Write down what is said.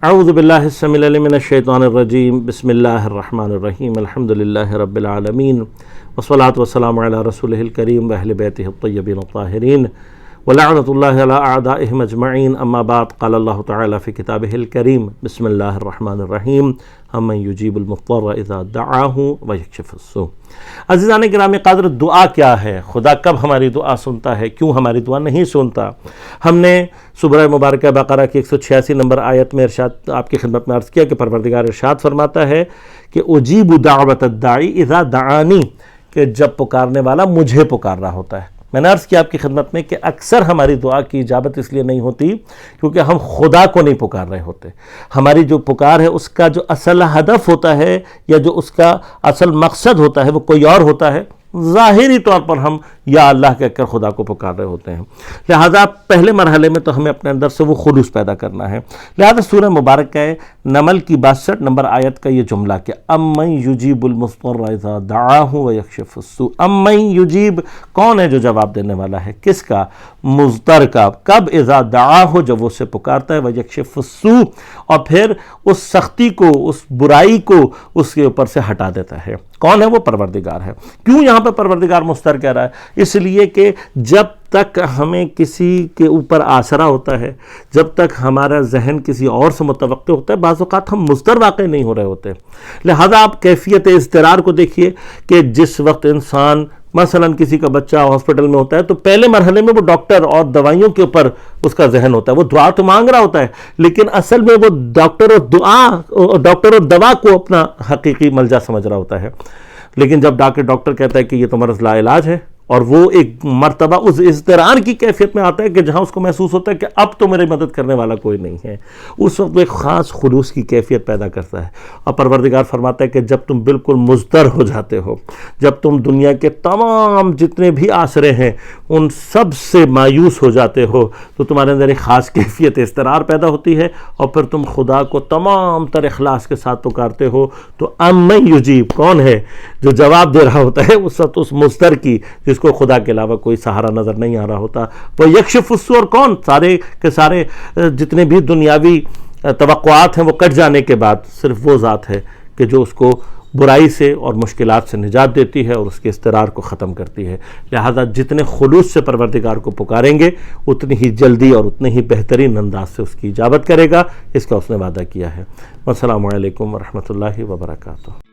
اعوذ باللہ السمیع العلیم من الشیطان الرجیم بسم اللہ الرحمن الرحیم الحمد للہ رب العالمین والصلاة والسلام علی رسولہ الکریم واہل بیتہ الطیبین الطاہرین ولعنۃ اللہ علی اعدائہم اجمعین اما بعد قال اللہ تعالی فی کتابہ الکریم بسم اللہ الرحمن الرحیم امن یجیب المضطر اذا دعاہ ویکشف السوء۔ عزیزان گرامی قدر، دعا کیا ہے؟ خدا کب ہماری دعا سنتا ہے؟ کیوں ہماری دعا نہیں سنتا؟ ہم نے سورہ مبارکہ بقرہ کی 186 نمبر آیت میں ارشاد آپ کی خدمت میں عرض کیا کہ پروردگار ارشاد فرماتا ہے کہ اجیب دعوت الداعی اذا دعانی، کہ جب پکارنے والا مجھے پکار رہا ہوتا ہے۔ میں نے عرض کیا آپ کی خدمت میں کہ اکثر ہماری دعا کی اجابت اس لیے نہیں ہوتی کیونکہ ہم خدا کو نہیں پکار رہے ہوتے۔ ہماری جو پکار ہے اس کا جو اصل ہدف ہوتا ہے یا جو اس کا اصل مقصد ہوتا ہے وہ کوئی اور ہوتا ہے۔ ظاہری طور پر ہم یا اللہ کہہ کر خدا کو پکار رہے ہوتے ہیں، لہذا پہلے مرحلے میں تو ہمیں اپنے اندر سے وہ خلوص پیدا کرنا ہے۔ لہذا سورہ مبارکہ نمل کی 62 نمبر آیت کا یہ جملہ کہ امن یجیب المضطر اذا دعاہ ویکشف السوء، امن یجیب، کون ہے جو جواب دینے والا ہے؟ کس کا؟ مضطر کا۔ کب؟ اذا دعاہ، جب وہ اسے پکارتا ہے، ویکشف السوء، اور پھر اس سختی کو، اس برائی کو اس کے اوپر سے ہٹا دیتا ہے۔ کون ہے وہ؟ پروردگار ہے۔ کیوں یہاں پہ پروردگار مضطر کہہ رہا ہے؟ اس لیے کہ جب تک ہمیں کسی کے اوپر آسرا ہوتا ہے، جب تک ہمارا ذہن کسی اور سے متوقع ہوتا ہے، بعض اوقات ہم مضطر واقع نہیں ہو رہے ہوتے۔ لہذا آپ کیفیت اضطرار کو دیکھیے کہ جس وقت انسان مثلا کسی کا بچہ ہاسپٹل میں ہوتا ہے تو پہلے مرحلے میں وہ ڈاکٹر اور دوائیوں کے اوپر اس کا ذہن ہوتا ہے، وہ دعا تو مانگ رہا ہوتا ہے لیکن اصل میں وہ ڈاکٹر اور دوا کو اپنا حقیقی ملجا سمجھ رہا ہوتا ہے۔ لیکن جب ڈاکٹر کہتا ہے کہ یہ تو مرض لا علاج ہے، اور وہ ایک مرتبہ اس اضطرار کی کیفیت میں آتا ہے کہ جہاں اس کو محسوس ہوتا ہے کہ اب تو میری مدد کرنے والا کوئی نہیں ہے، اس وقت وہ ایک خاص خلوص کی کیفیت پیدا کرتا ہے۔ اور پروردگار فرماتا ہے کہ جب تم بالکل مضطر ہو جاتے ہو، جب تم دنیا کے تمام جتنے بھی آسرے ہیں ان سب سے مایوس ہو جاتے ہو تو تمہارے اندر ایک خاص کیفیت اضطرار پیدا ہوتی ہے، اور پھر تم خدا کو تمام تر اخلاص کے ساتھ پکارتے ہو تو امن یجیب، کون ہے جو جواب دے رہا ہوتا ہے اس وقت اس مضطر کی جس کو خدا کے علاوہ کوئی سہارا نظر نہیں آ رہا ہوتا؟ وہ یکشف السوء، اور کون؟ سارے کے سارے جتنے بھی دنیاوی توقعات ہیں وہ کٹ جانے کے بعد صرف وہ ذات ہے کہ جو اس کو برائی سے اور مشکلات سے نجات دیتی ہے اور اس کے اضطرار کو ختم کرتی ہے۔ لہذا جتنے خلوص سے پروردگار کو پکاریں گے اتنی ہی جلدی اور اتنے ہی بہترین انداز سے اس کی اجابت کرے گا، اس کا اس نے وعدہ کیا ہے۔ والسلام علیکم ورحمۃ اللہ وبرکاتہ۔